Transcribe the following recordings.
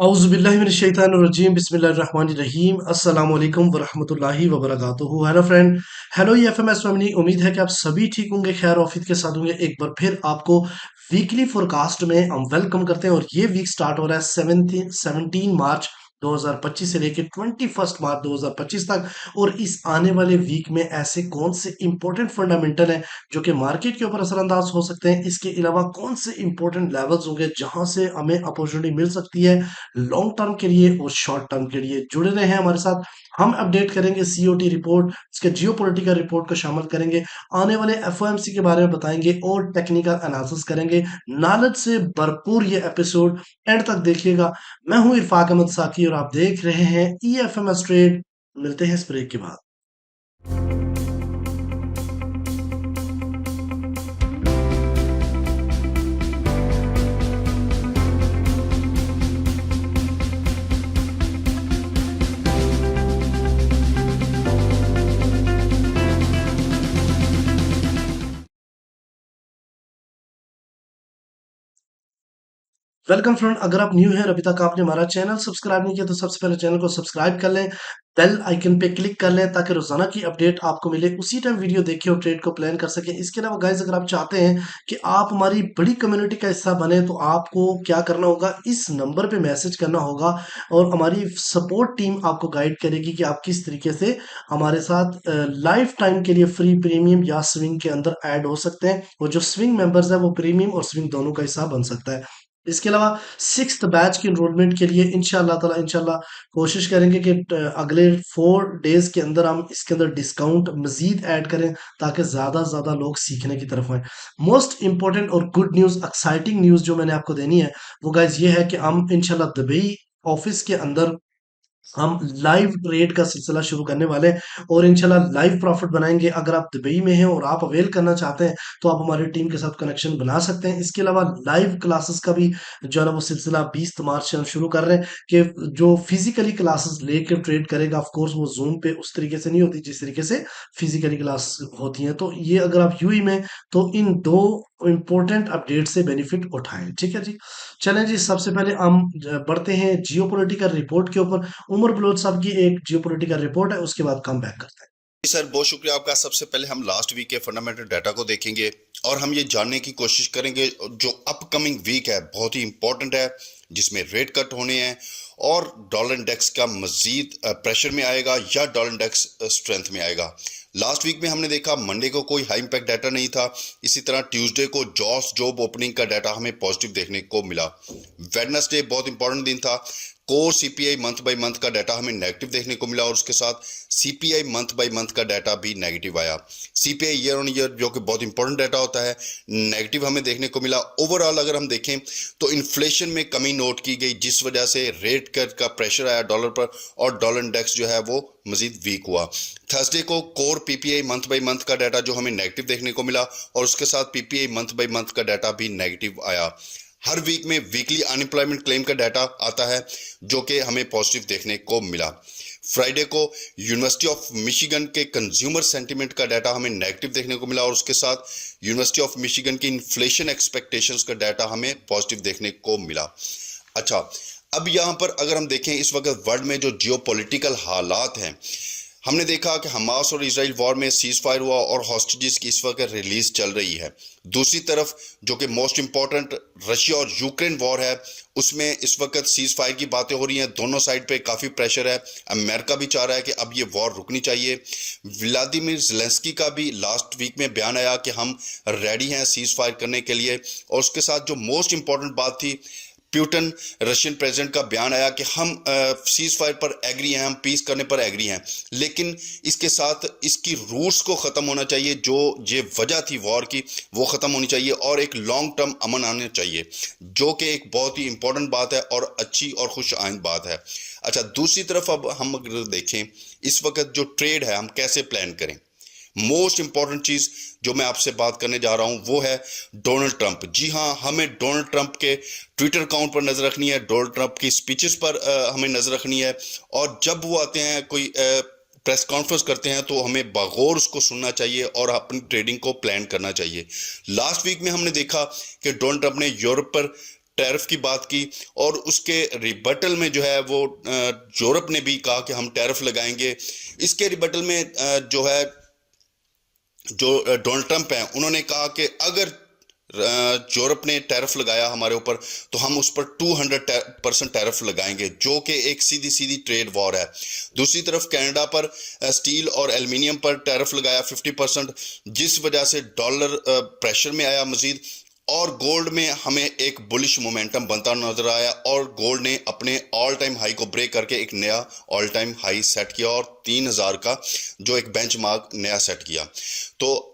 औज़ुबिल्लाहिमिनश्शैतानिर्रजीम बिस्मिल्लाहिर्रहमानिर्रहीम अस्सलामु अलैकुम वरहमतुल्लाहि वबरकातुहू। Hello friend, hello EFMS family. उम्मीद है कि आप सभी ठीक होंगे, खैर ऑफिस के साथ होंगे। एक बार फिर आपको वीकली फोरकास्ट में हम वेलकम करते हैं और ये वीक स्टार्ट हो रहा है 17 मार्च 2025 से लेकर 21 मार्च 2025 तक। और इस आने वाले वीक में ऐसे कौन से इंपॉर्टेंट फंडामेंटल हैं जो कि मार्केट के ऊपर असरअंदाज हो सकते हैं, इसके अलावा कौन से इंपॉर्टेंट लेवल्स होंगे जहां से हमें अपॉर्चुनिटी मिल सकती है लॉन्ग टर्म के लिए और शॉर्ट टर्म के लिए। जुड़े रहे हैं हमारे साथ। हम अपडेट करेंगे सीओटी रिपोर्ट, इसके जियो पोलिटिकल रिपोर्ट को शामिल करेंगे, आने वाले एफओएमसी के बारे में बताएंगे और टेक्निकल एनालिसिस करेंगे। नॉलेज से भरपूर ये एपिसोड एंड तक देखिएगा। मैं हूं इरफाक अहमद साकी और आप देख रहे हैं ईएफएमएस ट्रेड। मिलते हैं इस ब्रेक के बाद। वेलकम फ्रेंड, अगर आप न्यू हैं और अभी तक आपने हमारा चैनल सब्सक्राइब नहीं किया तो सबसे पहले चैनल को सब्सक्राइब कर लें, बेल आइकन पे क्लिक कर लें ताकि रोजाना की अपडेट आपको मिले, उसी टाइम वीडियो देखें और ट्रेड को प्लान कर सकें। इसके अलावा गाइस, अगर आप चाहते हैं कि आप हमारी बड़ी कम्युनिटी का हिस्सा बने तो आपको क्या करना होगा, इस नंबर पे मैसेज करना होगा और हमारी सपोर्ट टीम आपको गाइड करेगी कि आप किस तरीके से हमारे साथ लाइफ टाइम के लिए फ्री, प्रीमियम या स्विंग के अंदर ऐड हो सकते हैं। और जो स्विंग मेंबर्स है वो प्रीमियम और स्विंग दोनों का हिस्सा बन सकता है। इसके अलावा सिक्स्थ बैच की इनरोलमेंट के लिए इंशाल्लाह कोशिश करेंगे कि अगले 4 डेज के अंदर हम इसके अंदर डिस्काउंट मजीद ऐड करें ताकि ज़्यादा से ज़्यादा लोग सीखने की तरफ आए। मोस्ट इंपॉर्टेंट और गुड न्यूज़, एक्साइटिंग न्यूज़ जो मैंने आपको देनी है वो गाइज ये है कि हम इंशाल्लाह दुबई ऑफिस के अंदर हम लाइव ट्रेड का सिलसिला शुरू करने वाले हैं और इंशाल्लाह लाइव प्रॉफिट बनाएंगे। अगर आप दुबई में हैं और आप अवेल करना चाहते हैं तो आप हमारी टीम के साथ कनेक्शन बना सकते हैं। इसके अलावा लाइव क्लासेस का भी जो है ना वो सिलसिला 20 मार्च से हम शुरू कर रहे हैं कि जो फिजिकली क्लासेस लेके ट्रेड करेगा, ऑफ कोर्स वो जूम पे उस तरीके से नहीं होती जिस तरीके से फिजिकली क्लास होती हैं। तो ये अगर आप यूई में तो इन दो इंपॉर्टेंट अपडेट से बेनिफिट उठाएं। ठीक है जी, चलें जी, सबसे पहले हम बढ़ते हैं जियोपॉलिटिकल रिपोर्ट के ऊपर। उमर बलोच साहब की एक जियोपॉलिटिकल रिपोर्ट है, उसके बाद कम बैक करते हैं। जी सर, बहुत शुक्रिया आपका। सबसे पहले हम लास्ट वीक के फंडामेंटल डाटा को देखेंगे और हम ये जानने की कोशिश करेंगे जो अपकमिंग वीक है बहुत ही इंपॉर्टेंट है, जिसमें रेट कट होने हैं और डॉलर इंडेक्स का मजीद प्रेशर में आएगा या डॉलर इंडेक्स स्ट्रेंथ में आएगा। लास्ट वीक में हमने देखा मंडे को कोई हाई इम्पैक्ट डाटा नहीं था। इसी तरह ट्यूसडे को जॉब ओपनिंग का डाटा हमें पॉजिटिव देखने को मिला। वेडनेसडे बहुत इंपॉर्टेंट दिन था। Core CPI month by month का डाटा हमें नेगेटिव देखने को मिला और उसके साथ सीपीआई मंथ बाय मंथ का डाटा भी नेगेटिव आया। सीपीआई ईयर ऑन ईयर जो कि बहुत इंपॉर्टेंट डाटा होता है, नेगेटिव हमें देखने को मिला। ओवरऑल अगर हम देखें तो इन्फ्लेशन में कमी नोट की गई, जिस वजह से रेट कट का प्रेशर आया डॉलर पर और डॉलर इंडेक्स जो है वो मजीद वीक हुआ। थर्सडे को core PPI month by month का डाटा जो हमें नेगेटिव देखने को मिला और उसके साथ पीपीआई मंथ बाय मंथ का डाटा भी नेगेटिव आया। हर वीक में वीकली अनएम्प्लॉयमेंट क्लेम का डाटा आता है जो कि हमें पॉजिटिव देखने को मिला। फ्राइडे को यूनिवर्सिटी ऑफ मिशिगन के कंज्यूमर सेंटीमेंट का डाटा हमें नेगेटिव देखने को मिला और उसके साथ यूनिवर्सिटी ऑफ मिशिगन की इन्फ्लेशन एक्सपेक्टेशंस का डाटा हमें पॉजिटिव देखने को मिला। अच्छा, अब यहाँ पर अगर हम देखें इस वक्त वर्ल्ड में जो जियोपॉलिटिकल हालात हैं, हमने देखा कि हमास और इजराइल वॉर में सीज फायर हुआ और हॉस्टेजेस की इस वक्त रिलीज चल रही है। दूसरी तरफ जो कि मोस्ट इंपॉर्टेंट रशिया और यूक्रेन वॉर है, उसमें इस वक्त सीज फायर की बातें हो रही हैं। दोनों साइड पे काफ़ी प्रेशर है। अमेरिका भी चाह रहा है कि अब ये वॉर रुकनी चाहिए। व्लादिमीर ज़ेलेंस्की का भी लास्ट वीक में बयान आया कि हम रेडी हैं सीज फायर करने के लिए। और उसके साथ जो मोस्ट इंपॉर्टेंट बात थी, प्यूटन रशियन प्रेसिडेंट का बयान आया कि हम सीज फायर पर एग्री हैं, हम पीस करने पर एग्री हैं, लेकिन इसके साथ इसकी रूट्स को ख़त्म होना चाहिए। जो ये वजह थी वॉर की वो ख़त्म होनी चाहिए और एक लॉन्ग टर्म अमन आना चाहिए, जो कि एक बहुत ही इंपॉर्टेंट बात है और अच्छी और खुश आइंद बात है। अच्छा, दूसरी तरफ अब हम अगर देखें इस वक्त जो ट्रेड है हम कैसे प्लान करें, मोस्ट इंपॉर्टेंट चीज जो मैं आपसे बात करने जा रहा हूं वो है डोनाल्ड ट्रंप। जी हां, हमें डोनाल्ड ट्रंप के ट्विटर अकाउंट पर नजर रखनी है, डोनाल्ड ट्रंप की स्पीचेस पर हमें नजर रखनी है और जब वो आते हैं कोई प्रेस कॉन्फ्रेंस करते हैं तो हमें बगौर उसको सुनना चाहिए और अपनी ट्रेडिंग को प्लान करना चाहिए। लास्ट वीक में हमने देखा कि डोनाल्ड ट्रंप ने यूरोप पर टैरिफ की बात की, और उसके रिबटल में जो है वो यूरोप ने भी कहा कि हम टैरिफ लगाएंगे। इसके रिबटल में जो है जो डोनाल्ड ट्रंप हैं उन्होंने कहा कि अगर यूरोप ने टैरिफ लगाया हमारे ऊपर तो हम उस पर 200% टैरिफ लगाएंगे, जो कि एक सीधी सीधी ट्रेड वॉर है। दूसरी तरफ कनाडा पर स्टील और एल्युमिनियम पर टैरिफ लगाया 50%, जिस वजह से डॉलर प्रेशर में आया मजीद। और गोल्ड में हमें एक बुलिश मोमेंटम बनता नजर आया, और गोल्ड ने अपने ऑल टाइम हाई को ब्रेक करके एक नया ऑल टाइम हाई सेट किया, और 3000 का जो एक बेंचमार्क नया सेट किया। तो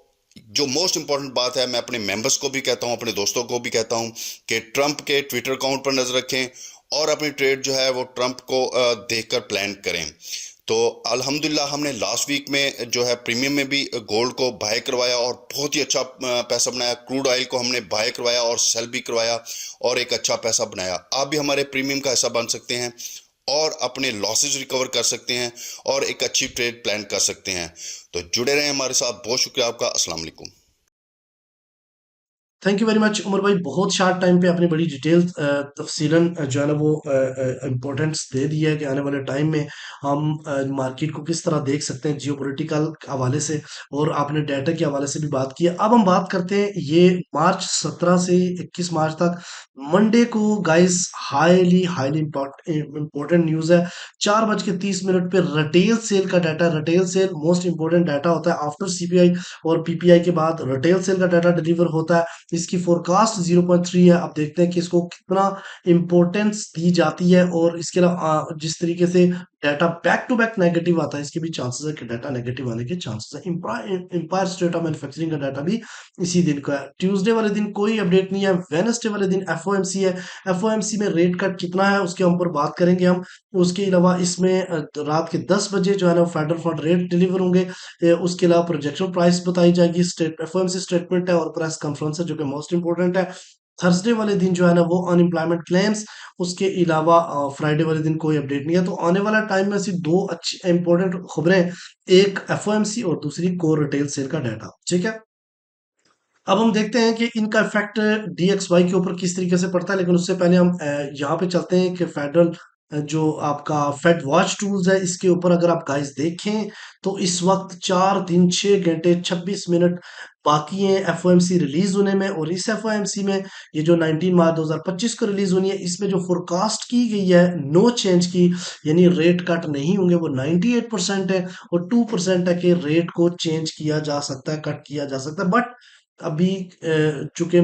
जो मोस्ट इंपॉर्टेंट बात है, मैं अपने मेंबर्स को भी कहता हूं, अपने दोस्तों को भी कहता हूं कि ट्रंप के ट्विटर अकाउंट पर नजर रखें और अपनी ट्रेड जो है वो ट्रंप को देखकर प्लान करें। तो अल्हम्दुलिल्लाह हमने लास्ट वीक में जो है प्रीमियम में भी गोल्ड को बाय करवाया और बहुत ही अच्छा पैसा बनाया। क्रूड ऑयल को हमने बाय करवाया और सेल भी करवाया और एक अच्छा पैसा बनाया। आप भी हमारे प्रीमियम का हिस्सा बन सकते हैं और अपने लॉसेज रिकवर कर सकते हैं और एक अच्छी ट्रेड प्लान कर सकते हैं। तो जुड़े रहें हमारे साथ। बहुत शुक्रिया आपका। अस्सलाम वालेकुम। Thank you very much Umar भाई, बहुत शार्ट टाइम पे आपने बड़ी डिटेल तफसीलन जो है ना वो इम्पोर्टेंस दे दिया है कि आने वाले टाइम में हम मार्केट को किस तरह देख सकते हैं जियोपॉलिटिकल हवाले से, और आपने डाटा के हवाले से भी बात की है। अब हम बात करते हैं ये मार्च 17 से 21 मार्च तक मंडे को guys highly highly important news है। 4:30 पे रिटेल सेल का data, retail sale most important data होता है आफ्टर सीपीआई और पीपीआई के बाद रिटेल सेल का डाटा डिलीवर होता है। इसकी फोरकास्ट 0.3 है। अब देखते हैं कि इसको कितना इंपॉर्टेंस दी जाती है, और इसके अलावा जिस तरीके से data back to back negative आता है, इसके भी चांसेस है कि डाटा नेगेटिव आने के चांसेस है। एम्पायर स्टेट ऑफ मैन्युफैक्चरिंग का डाटा भी इसी दिन का है। ट्यूसडे वाले दिन कोई अपडेट नहीं है। वेडनेसडे वाले दिन एफओएमसी है। एफओएमसी में रेट कट कितना है उसके ऊपर बात करेंगे हम। उसके अलावा इसमें रात के 10 बजे जो है ना फेडरल फंड रेट डिलीवर होंगे। उसके अलावा प्रोजेक्शन प्राइस बताई जाएगी, स्टेट एफओएमसी स्टेटमेंट है और प्रेस कॉन्फ्रेंस है जो कि मोस्ट इंपोर्टेंट है। थर्सडे वाले दिन जो है ना वो अनएम्प्लॉयमेंट क्लेम्स। उसके अलावा फ्राइडे वाले दिन कोई अपडेट नहीं है। तो आने वाला टाइम में सिर्फ दो अच्छी इंपॉर्टेंट खबरें, एक एफओएमसी और दूसरी कोर रिटेल सेल का डाटा। ठीक है, अब हम देखते हैं कि इनका इफेक्ट डीएक्सवाई के ऊपर किस तरीके से पड़ता है, लेकिन उससे पहले हम यहाँ पे चलते हैं कि फेडरल जो आपका फेड वॉच टूल्स है इसके ऊपर अगर आप गाइस देखें तो इस वक्त 4 दिन 6 घंटे 26 मिनट बाकी हैं एफओएमसी रिलीज होने में। और इस एफओएमसी में ये जो 19 मार्च 2025 को रिलीज होनी है, इसमें जो फोरकास्ट की गई है नो चेंज की, यानी रेट कट नहीं होंगे, वो 98% है। और 2% है कि रेट को चेंज किया जा सकता है, कट किया जा सकता है। बट अभी चूंकि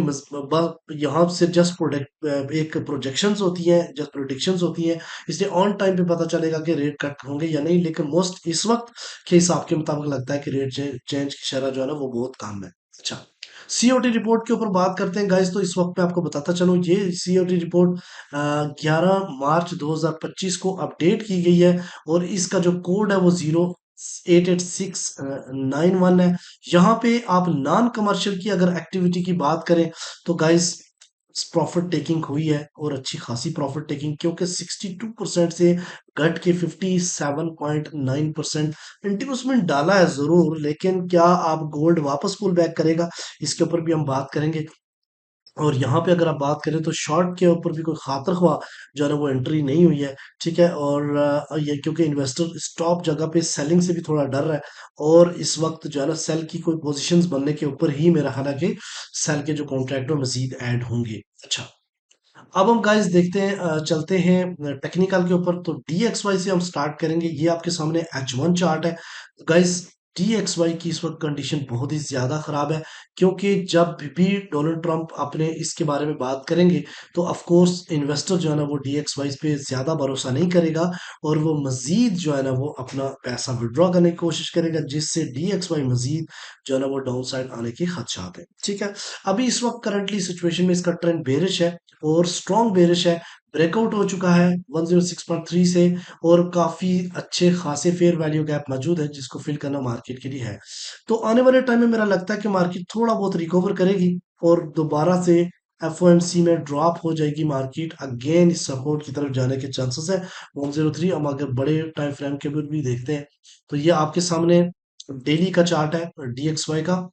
यहाँ से जस्ट प्रोडक्ट एक प्रोजेक्शंस होती हैं, जस्ट प्रोडिक्शंस होती हैं, इसलिए ऑन टाइम पे पता चलेगा कि रेट कट होंगे या नहीं। लेकिन मोस्ट इस वक्त के हिसाब के मुताबिक लगता है कि रेट चेंज की शरह जो है ना वो बहुत कम है। अच्छा, सीओटी रिपोर्ट के ऊपर बात करते हैं गाइस। तो इस वक्त मैं आपको बताता चलूं, ये सीओटी रिपोर्ट 11 मार्च 2025 को अपडेट की गई है, और इसका जो कोड है वो 088691 है। यहाँ पे आप नॉन कमर्शियल की अगर एक्टिविटी की बात करें तो गाइस प्रॉफिट टेकिंग हुई है, और अच्छी खासी प्रॉफिट टेकिंग, क्योंकि 62% से घट के 57.9% इंट्रोसमेंट डाला है जरूर, लेकिन क्या आप गोल्ड वापस पुल बैक करेगा, इसके ऊपर भी हम बात करेंगे। और यहाँ पे अगर आप बात करें तो शॉर्ट के ऊपर भी कोई खातर ख्वाह जो है ना वो एंट्री नहीं हुई है। ठीक है, और ये क्योंकि इन्वेस्टर स्टॉप जगह पे सेलिंग से भी थोड़ा डर रहा है, और इस वक्त जो है ना सेल की कोई पोजीशंस बनने के ऊपर ही मेरा ख्याल है कि सेल के जो कॉन्ट्रैक्ट में मजीद ऐड होंगे। अच्छा, अब हम गाइस देखते हैं, चलते हैं टेक्निकल के ऊपर। तो DXY से हम स्टार्ट करेंगे। ये आपके सामने H1 चार्ट है गाइस। DXY की इस वक्त कंडीशन बहुत ही ज्यादा खराब है, क्योंकि जब भी डोनाल्ड ट्रंप अपने इसके बारे में बात करेंगे तो ऑफ कोर्स इन्वेस्टर जो है ना वो DXY पे ज्यादा भरोसा नहीं करेगा, और वो मजीद जो है ना वो अपना पैसा विड्रॉ करने की कोशिश करेगा, जिससे DXY मजीद जो है ना वो डाउन साइड आने के खदशात है। ठीक है, अभी इस वक्त करंटली सिचुएशन में इसका ट्रेंड बेरिश है, और स्ट्रॉन्ग बेरिश है। ब्रेकआउट हो चुका है 106.3 से, और काफी अच्छे खासे फेयर वैल्यू गैप मौजूद है जिसको फिल करना मार्केट के लिए है। तो आने वाले टाइम में मेरा लगता है कि मार्केट थोड़ा बहुत रिकवर करेगी, और दोबारा से एफओएमसी में ड्रॉप हो जाएगी मार्केट, अगेन इस सपोर्ट की तरफ जाने के चांसेस है 103। हम अगर बड़े टाइम फ्रेम के भी देखते हैं तो ये आपके सामने डेली का चार्ट है DXY का।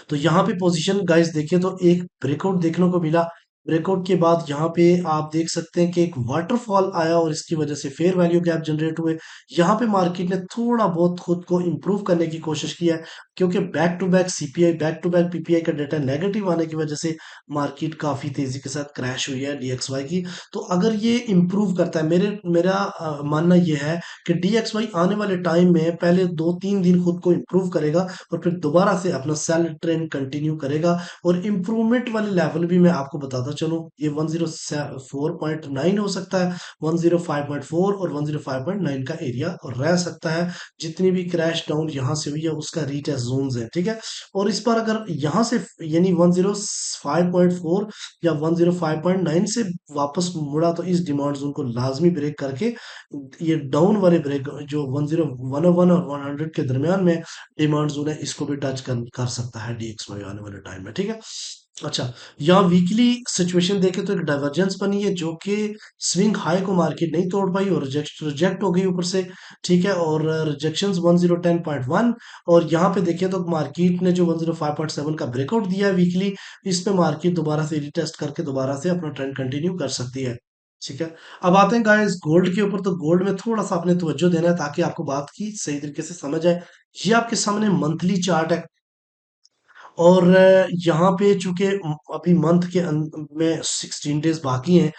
तो यहाँ पे पोजीशन गाइस देखिए तो एक ब्रेकआउट देखने को मिला ब्रेकआउट के बाद यहाँ पे आप देख सकते हैं कि एक वाटरफॉल आया और इसकी वजह से फेयर वैल्यू गैप जनरेट हुए। यहाँ पे मार्केट ने थोड़ा बहुत खुद को इम्प्रूव करने की कोशिश की है, क्योंकि back to back CPI, back to back PPI का डेटा नेगेटिव आने की वजह से मार्केट काफी तेजी के साथ क्रैश हुई है डीएक्सवाई की। तो अगर ये इम्प्रूव करता है, मेरा मानना ये है कि डीएक्सवाई आने वाले टाइम में पहले 2-3 दिन खुद को इम्प्रूव करेगा और फिर दोबारा से अपना सेल ट्रेंड कंटिन्यू करेगा। और इम्प्रूवमेंट वाले लेवल भी मैं आपको बताता चलूं, ये 104.9 हो सकता है, 105.4 और 105.9 का एरिया रह सकता है। जितनी भी क्रैश डाउन यहाँ से हुई है उसका रीटेस्ट जोन्स है, ठीक है। और इस बार अगर यहाँ से यानी 105.4 या 105.9 से वापस मुड़ा तो इस डिमांड जोन को लाजमी ब्रेक करके ये डाउन वाले ब्रेक जो 101 और 100 के दरमियान में डिमांड जोन है, इसको भी टच कर सकता है डीएक्सवाई आने वाले टाइम में, ठीक है। अच्छा, यहाँ वीकली सिचुएशन देखें तो एक डाइवर्जेंस बनी है जो कि स्विंग हाई को मार्केट नहीं तोड़ पाई और रिजेक्ट रिजेक्ट हो गई ऊपर से, ठीक है। और रिजेक्शंस 1010.1, और यहाँ पे देखें तो मार्केट ने जो 105.7 का ब्रेकआउट दिया है वीकली, इस पे मार्केट दोबारा से रिटेस्ट करके दोबारा से अपना ट्रेंड कंटिन्यू कर सकती है, ठीक है। अब आते हैं गाइस गोल्ड के ऊपर। तो गोल्ड में थोड़ा सा आपने तवज्जो देना है ताकि आपको बात की सही तरीके से समझ आए। ये आपके सामने मंथली चार्ट है, और यहाँ पे चूंकि अभी मंथ के में 16 डेज बाकी हैं,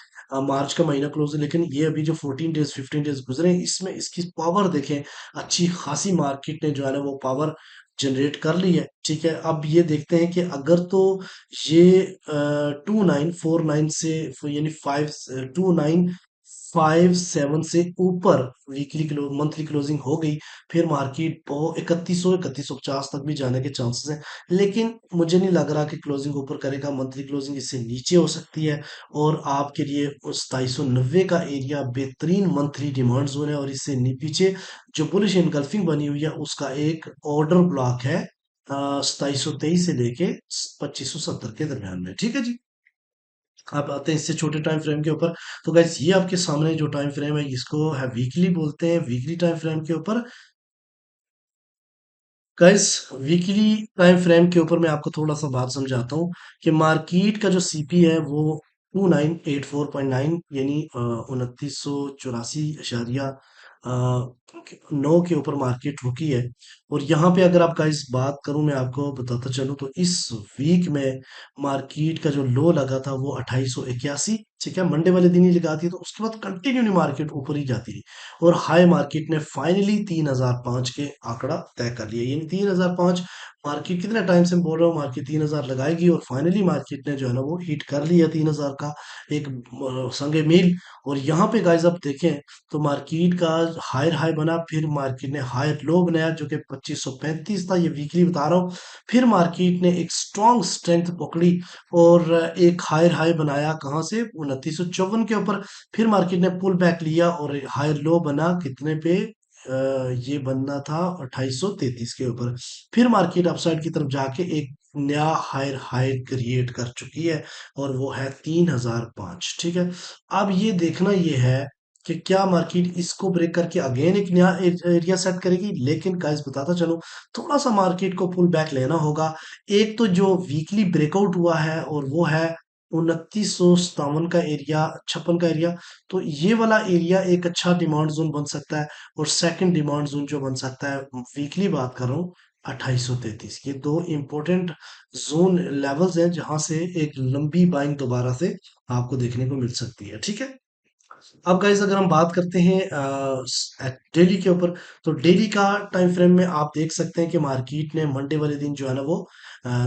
मार्च का महीना क्लोज है, लेकिन ये अभी जो 14 डेज 15 डेज गुजरे हैं इसमें इसकी पावर देखें, अच्छी खासी मार्केट ने जो है ना वो पावर जनरेट कर ली है, ठीक है। अब ये देखते हैं कि अगर तो ये 2949 से यानी 2957 से ऊपर वीकली मंथली क्लोजिंग हो गई, फिर मार्केट बहुत 3150 तक भी जाने के चांसेस हैं। लेकिन मुझे नहीं लग रहा कि क्लोजिंग ऊपर करेगा, मंथली क्लोजिंग इससे नीचे हो सकती है। और आपके लिए उस 2790 का एरिया बेहतरीन मंथली डिमांड जोन है, और इससे पीछे जो बुलिश इनगल्फिंग बनी हुई है उसका एक ऑर्डर ब्लॉक है 2723 से लेके 2570 के दरमियान में, ठीक है जी। आप आते हैं इससे छोटे टाइम फ्रेम के ऊपर। तो गाइस ये आपके सामने जो टाइम फ्रेम है इसको है वीकली बोलते हैं। वीकली टाइम फ्रेम के ऊपर गाइस, वीकली टाइम फ्रेम के ऊपर मैं आपको थोड़ा सा बात समझाता हूँ कि मार्केट का जो सीपी है वो 2984.9 यानी 2984.9 के ऊपर मार्केट रुकी है। और यहाँ पे अगर आपका इस बात करूं, मैं आपको बताता चलूं तो इस वीक में मार्केट का जो लो लगा था वो 2881, ठीक है, मंडे वाले दिन ही लगा थी। तो उसके बाद कंटिन्यू मार्केट ऊपर ही जाती रही, और हाई मार्केट ने फाइनली 3005 के आंकड़ा तय कर लिया। यानी 3005 मार्केट कितने टाइम से मैं बोल रहा हूँ मार्केट 3000 लगाएगी, और फाइनली मार्केट ने जो है ना वो हिट कर लिया 3000 का एक संगे मील। और यहाँ पे गाइस आप देखें तो मार्केट का हायर हाई बना, फिर मार्केट ने हायर लो बनाया जो कि 2535 था, ये वीकली बता रहा हूँ। फिर मार्केट ने एक स्ट्रॉन्ग स्ट्रेंथ पकड़ी और एक हायर हाई बनाया कहाँ से, 2954 के ऊपर। फिर मार्केट ने पुल बैक लिया और हायर लो बना कितने पे, ये बनना था 2833 के ऊपर। फिर मार्केट अपसाइड की तरफ जाके एक नया हायर हाई क्रिएट कर चुकी है, और वो है 3005, ठीक है। अब ये देखना ये है कि क्या मार्केट इसको ब्रेक करके अगेन एक नया एरिया सेट करेगी। लेकिन गाइस बताता चलो, थोड़ा सा मार्केट को पुल बैक लेना होगा। एक तो जो वीकली ब्रेकआउट हुआ है और वो है 2957 का एरिया, 56 का एरिया। तो ये वाला एरिया एक अच्छा डिमांड जोन बन सकता है। और सेकंड डिमांड जोन जो बन सकता है, वीकली बात कर रहा हूँ, 2833। ये दो इंपॉर्टेंट जोन लेवल्स हैं जहां से एक लंबी बाइंग दोबारा से आपको देखने को मिल सकती है, ठीक है। अब गाइस अगर हम बात करते हैं डेली के ऊपर, तो डेली का टाइम फ्रेम में आप देख सकते हैं कि मार्केट ने मंडे वाले दिन जो है ना वो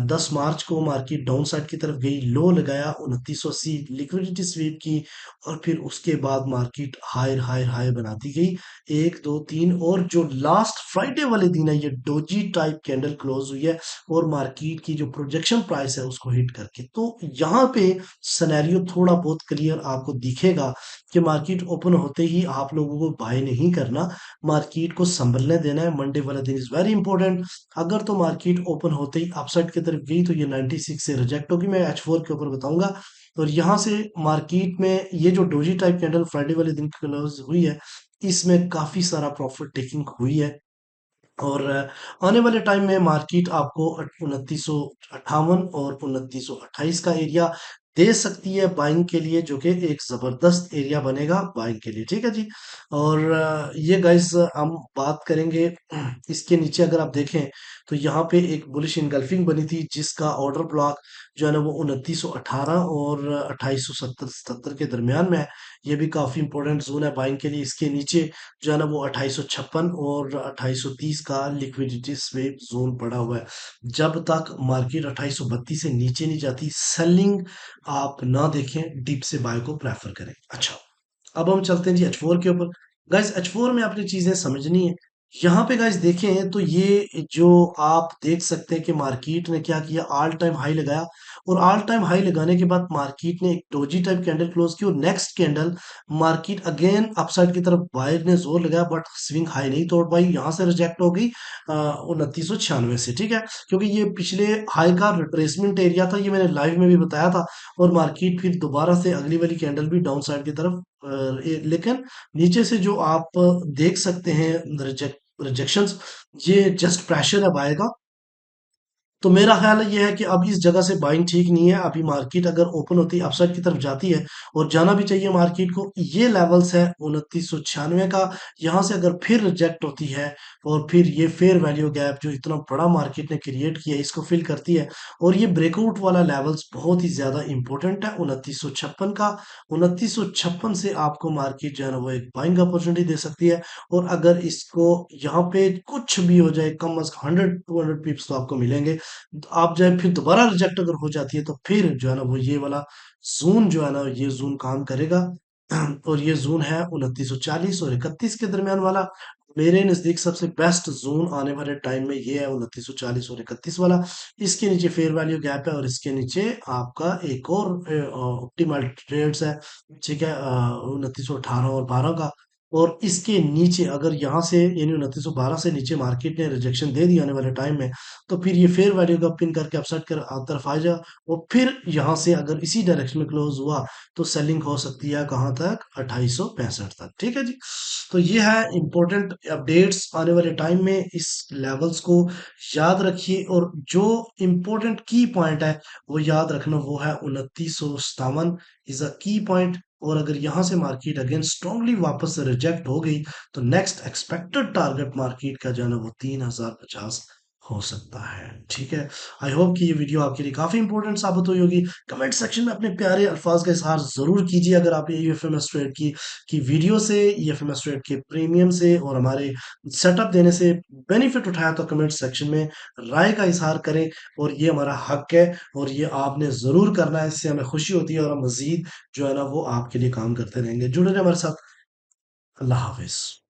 10 मार्च को मार्केट डाउन साइड की तरफ गई, लो लगाया 2980, लिक्विडिटी स्वीप की। और फिर उसके बाद मार्केट हायर हायर हायर बनाती गई, एक दो तीन, और जो लास्ट फ्राइडे वाले दिन है ये डोजी टाइप कैंडल क्लोज हुई है, और मार्केट की जो प्रोजेक्शन प्राइस है उसको हिट करके। तो यहाँ पे सिनेरियो थोड़ा बहुत क्लियर आपको दिखेगा कि मार्केट ओपन होते ही आप लोगों को बाय नहीं करना, मार्केट को संभलने देना है। मंडे वाला दिन इज वेरी इंपॉर्टेंट। अगर तो मार्केट ओपन होते ही अपसाइड की तरफ गई तो ये 96 से रिजेक्ट होगी, मैं H4 के ऊपर बताऊंगा। और यहाँ से मार्केट में ये जो डोजी टाइप कैंडल फ्राइडे वाले दिन क्लोज हुई है, इसमें काफी सारा प्रॉफिट टेकिंग हुई है। और आने वाले टाइम में मार्केट आपको 2958 और 2928 का एरिया दे सकती है बाइंग के लिए, जो कि एक जबरदस्त एरिया बनेगा बाइंग के लिए, ठीक है जी। और ये गाइस हम बात करेंगे इसके नीचे अगर आप देखें तो यहाँ पे एक बुलिश इनगल्फिंग बनी थी, जिसका ऑर्डर ब्लॉक जो है ना वो 2918 और 2870 के दरमियान में है। ये भी काफी इंपॉर्टेंट जोन है बाइंग के लिए। इसके नीचे जो है ना वो 2856 और 2830 का लिक्विडिटी स्वेप जोन पड़ा हुआ है। जब तक मार्केट 2832 से नीचे नहीं जाती, सेलिंग आप ना देखें, डीप से बाय को प्रेफर करें। अच्छा, अब हम चलते हैं जी H4 के ऊपर। गाइस H4 में आपने चीजें समझनी है। यहाँ पे गाइस देखें तो ये जो आप देख सकते हैं कि मार्केट ने क्या किया, ऑल टाइम हाई लगाया, और ऑल टाइम हाई लगाने के बाद मार्केट ने एक डोजी टाइप कैंडल क्लोज की, और next candle market again upside की तरफ बायर ने जोर लगाया, बट स्विंग हाई नहीं तोड़ पाई, यहाँ से रिजेक्ट हो गई 2996 से, ठीक है। क्योंकि ये पिछले हाई का रिट्रेसमेंट एरिया था, ये मैंने लाइव में भी बताया था। और मार्केट फिर दोबारा से अगली वाली कैंडल भी डाउन साइड की तरफ लेकिन नीचे से जो आप देख सकते हैं रिजेक्शंस, ये जस्ट प्रेशर अब आएगा। तो मेरा ख्याल ये है कि अब इस जगह से बाइंग ठीक नहीं है। अभी मार्केट अगर ओपन होती है अपसाइड की तरफ जाती है, और जाना भी चाहिए मार्केट को, ये लेवल्स है 2996 का। यहाँ से अगर फिर रिजेक्ट होती है और फिर ये फेयर वैल्यू गैप जो इतना बड़ा मार्केट ने क्रिएट किया है, इसको फिल करती है, और ये ब्रेकआउट वाला लेवल्स बहुत ही ज्यादा इंपॉर्टेंट है 2956 का। 2956 से आपको मार्केट जो है ना वो एक बाइंग अपॉर्चुनिटी दे सकती है। और अगर इसको यहाँ पे कुछ भी हो जाए, कम अज 100-200 पिप्स तो आपको मिलेंगे। तो आप जो है फिर दोबारा रिजेक्ट अगर हो जाती है, तो फिर जो है ना वो ये वाला जोन जो है ना, ये जोन काम करेगा। और ये जोन है 2940 और 31 के दरमियान वाला। मेरे नजदीक सबसे बेस्ट जोन आने वाले टाइम में ये है 2940 और 31 वाला। इसके नीचे फेयर वैल्यू गैप है, और इसके नीचे आपका एक और ऑप्टिमल ट्रेड्स है, ठीक है, 2918 और 12 का। और इसके नीचे अगर यहाँ से यानी 2912 से नीचे मार्केट ने रिजेक्शन दे दी आने वाले टाइम में, तो फिर ये फेयर वैल्यू का पिन करके अपसाइड कर तरफ आ जाए, और फिर यहाँ से अगर इसी डायरेक्शन में क्लोज हुआ, तो सेलिंग हो सकती है कहाँ तक, 2865 तक, ठीक है जी। तो ये है इंपॉर्टेंट अपडेट्स आने वाले टाइम में, इस लेवल्स को याद रखिए। और जो इंपॉर्टेंट की पॉइंट है वो याद रखना, वो है 2957 इज अ की पॉइंट। और अगर यहां से मार्केट अगेन स्ट्रांगली वापस से रिजेक्ट हो गई, तो नेक्स्ट एक्सपेक्टेड टारगेट मार्केट का जो है ना वो 3050 हो सकता है, ठीक है। आई होप कि ये वीडियो आपके लिए काफी इंपॉर्टेंट साबित हुई होगी। कमेंट सेक्शन में अपने प्यारे अल्फाज का इजहार जरूर कीजिए अगर आप ईएफएमएस ट्रेड की वीडियो से, ईएफएमएस ट्रेड के प्रीमियम से और हमारे सेटअप देने से बेनिफिट उठाया, तो कमेंट सेक्शन में राय का इजहार करें। और ये हमारा हक है, और ये आपने जरूर करना है, इससे हमें खुशी होती है, और हम मजीद जो है ना वो आपके लिए काम करते रहेंगे। जुड़े रहे हमारे साथ। अल्लाह हाफिज।